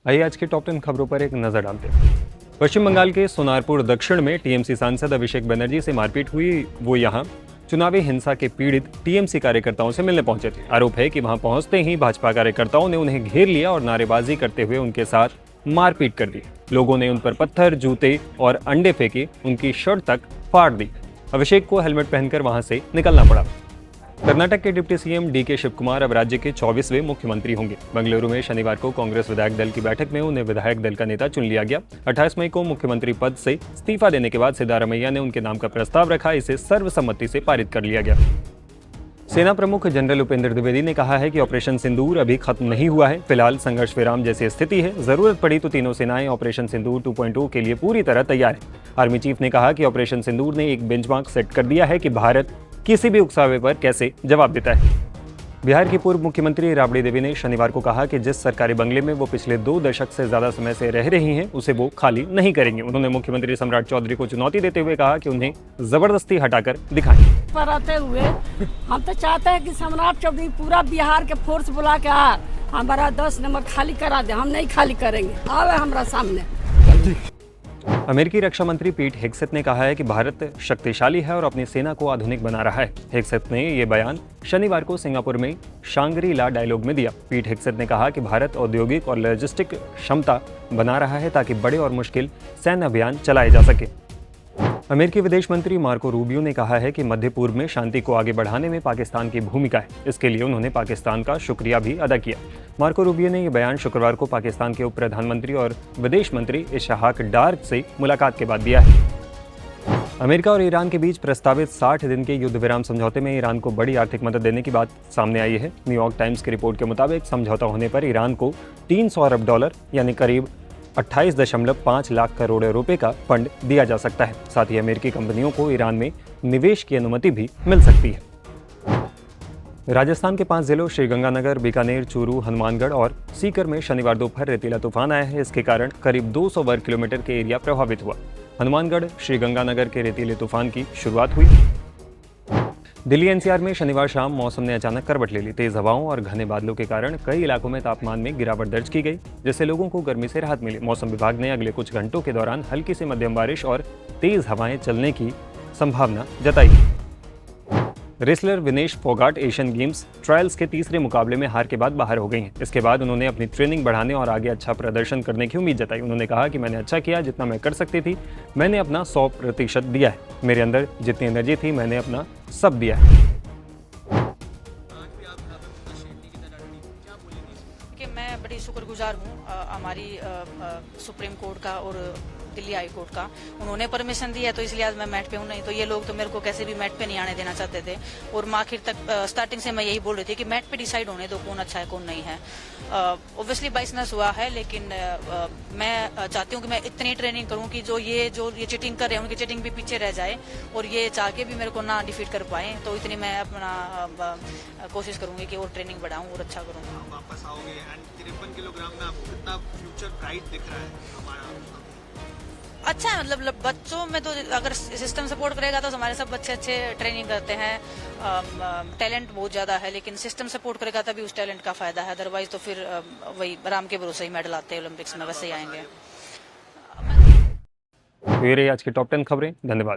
आइए आज के टॉप 10 खबरों पर एक नजर डालते हैं। पश्चिम बंगाल के सोनारपुर दक्षिण में टीएमसी सांसद अभिषेक बनर्जी से मारपीट हुई। वो यहां चुनावी हिंसा के पीड़ित टीएमसी कार्यकर्ताओं से मिलने पहुंचे थे। आरोप है कि वहां पहुंचते ही भाजपा कार्यकर्ताओं ने उन्हें घेर लिया और नारेबाजी करते हुए उनके साथ मारपीट कर दी। लोगों ने उन पर पत्थर, जूते और अंडे फेंके, उनकी शर्ट तक फाड़ दी। अभिषेक को हेलमेट पहनकर वहां से निकलना पड़ा। कर्नाटक के डिप्टी सीएम डीके शिवकुमार अब राज्य के 24वें मुख्यमंत्री होंगे। बेंगलुरु में शनिवार को कांग्रेस विधायक दल की बैठक में उन्हें विधायक दल का नेता चुन लिया गया। 28 मई को मुख्यमंत्री पद से इस्तीफा देने के बाद सिद्धारमैया ने उनके नाम का प्रस्ताव रखा। इसे सर्वसम्मति से पारित कर लिया गया। सेना प्रमुख जनरल उपेंद्र द्विवेदी ने कहा है कि ऑपरेशन सिंदूर अभी खत्म नहीं हुआ है। फिलहाल संघर्ष विराम जैसी स्थिति है। जरूरत पड़ी तो तीनों सेनाएं ऑपरेशन सिंदूर 2.0 के लिए पूरी तरह तैयार है। आर्मी चीफ ने कहा कि ऑपरेशन सिंदूर ने एक बेंचमार्क सेट कर दिया है कि भारत किसी भी उकसावे पर कैसे जवाब देता है। बिहार की पूर्व मुख्यमंत्री राबड़ी देवी ने शनिवार को कहा कि जिस सरकारी बंगले में वो पिछले 2 दशक से ज्यादा समय से रह रही हैं, उसे वो खाली नहीं करेंगे। उन्होंने मुख्यमंत्री सम्राट चौधरी को चुनौती देते हुए कहा कि उन्हें जबरदस्ती हटाकर दिखाएं। पर आते हुए हम तो चाहते हैं कि सम्राट चौधरी पूरा बिहार के फोर्स बुला के हमारा 10 नंबर खाली करा दे। हम नहीं खाली करेंगे, आवे हमारा सामने। अमेरिकी रक्षा मंत्री पीट हेग्सेथ ने कहा है कि भारत शक्तिशाली है और अपनी सेना को आधुनिक बना रहा है। हेग्सेथ ने ये बयान शनिवार को सिंगापुर में शांग्री ला डायलॉग में दिया। पीट हेग्सेथ ने कहा कि भारत औद्योगिक और लॉजिस्टिक क्षमता बना रहा है ताकि बड़े और मुश्किल सैन्य अभियान चलाए जा सके। अमेरिकी विदेश मंत्री मार्को रूबियो ने कहा है कि मध्य पूर्व में शांति को आगे बढ़ाने में पाकिस्तान की भूमिका है। इसके लिए उन्होंने पाकिस्तान का शुक्रिया भी अदा किया। मार्को रूबियो ने यह बयान शुक्रवार को पाकिस्तान के उप प्रधानमंत्री और विदेश मंत्री इशहाक डार से मुलाकात के बाद दिया है। अमेरिका और ईरान के बीच प्रस्तावित 60 दिन के युद्ध विराम समझौते में ईरान को बड़ी आर्थिक मदद देने की बात सामने आई है। न्यूयॉर्क टाइम्स की रिपोर्ट के मुताबिक समझौता होने पर ईरान को 300 अरब डॉलर यानी करीब 28.5 लाख करोड़ रुपए का फंड दिया जा सकता है। साथ ही अमेरिकी कंपनियों को ईरान में निवेश की अनुमति भी मिल सकती है। राजस्थान के 5 जिलों श्रीगंगानगर, बीकानेर, चूरू, हनुमानगढ़ और सीकर में शनिवार दोपहर रेतीला तूफान आया है। इसके कारण करीब 200 वर्ग किलोमीटर के एरिया प्रभावित हुआ। हनुमानगढ़, श्रीगंगानगर के रेतीले तूफान की शुरुआत हुई। दिल्ली एनसीआर में शनिवार शाम मौसम ने अचानक करवट ले ली। तेज हवाओं और घने बादलों के कारण कई इलाकों में तापमान में गिरावट दर्ज की गई, जिससे लोगों को गर्मी से राहत मिली। मौसम विभाग ने अगले कुछ घंटों के दौरान हल्की से मध्यम बारिश और तेज हवाएं चलने की संभावना जताई। Wrestler Vinesh Phogat Asian games trials के तीसरे मुकाबले में हार के बाद बाहर हो गई हैं। इसके बाद उन्होंने अपनी ट्रेनिंग बढ़ाने और आगे अच्छा प्रदर्शन करने की उम्मीद जताई। उन्होंने कहा कि मैंने अच्छा किया जितना मैं कर सकती थी। मैंने अपना 100% दिया है। मेरे अंदर जितनी एनर्जी थी मैंने अपना सब दिया है। कि मैं बड़ी शुक्रगुजार हूँ हमारी सुप्रीम कोर्ट का और दिल्ली हाई कोर्ट का। उन्होंने परमिशन दी है तो इसलिए आज मैं मैट पे हूँ, नहीं तो ये लोग तो मेरे को कैसे भी मैट पे नहीं आने देना चाहते थे। और मैं आखिर तक स्टार्टिंग से मैं यही बोल रही थी कि मैट पे डिसाइड होने दो कौन अच्छा है कौन नहीं है। ऑब्वियसली बाइसनेस हुआ है, लेकिन मैं चाहती हूँ कि मैं इतनी ट्रेनिंग करूँ कि जो ये चीटिंग कर रहे हैं उनकी चीटिंग भी पीछे रह जाए और ये चाह के भी मेरे को ना डिफीट कर पाए। तो इतनी मैं अपना कोशिश करूंगी कि और ट्रेनिंग बढ़ाऊं और अच्छा करूँ। वापस आओगे एंड 53 किलोग्राम में आपको कितना फ्यूचर ब्राइट दिख रहा है हमारा? अच्छा है, मतलब बच्चों में तो अगर सिस्टम सपोर्ट करेगा तो हमारे सब बच्चे अच्छे ट्रेनिंग करते हैं। टैलेंट बहुत ज्यादा है, लेकिन सिस्टम सपोर्ट करेगा तभी उस टैलेंट का फायदा है। अदरवाइज तो फिर वही राम के भरोसे ही मेडल आते हैं ओलंपिक्स में, वैसे ही आएंगे। तो ये रही आज की टॉप 10 खबरें। धन्यवाद।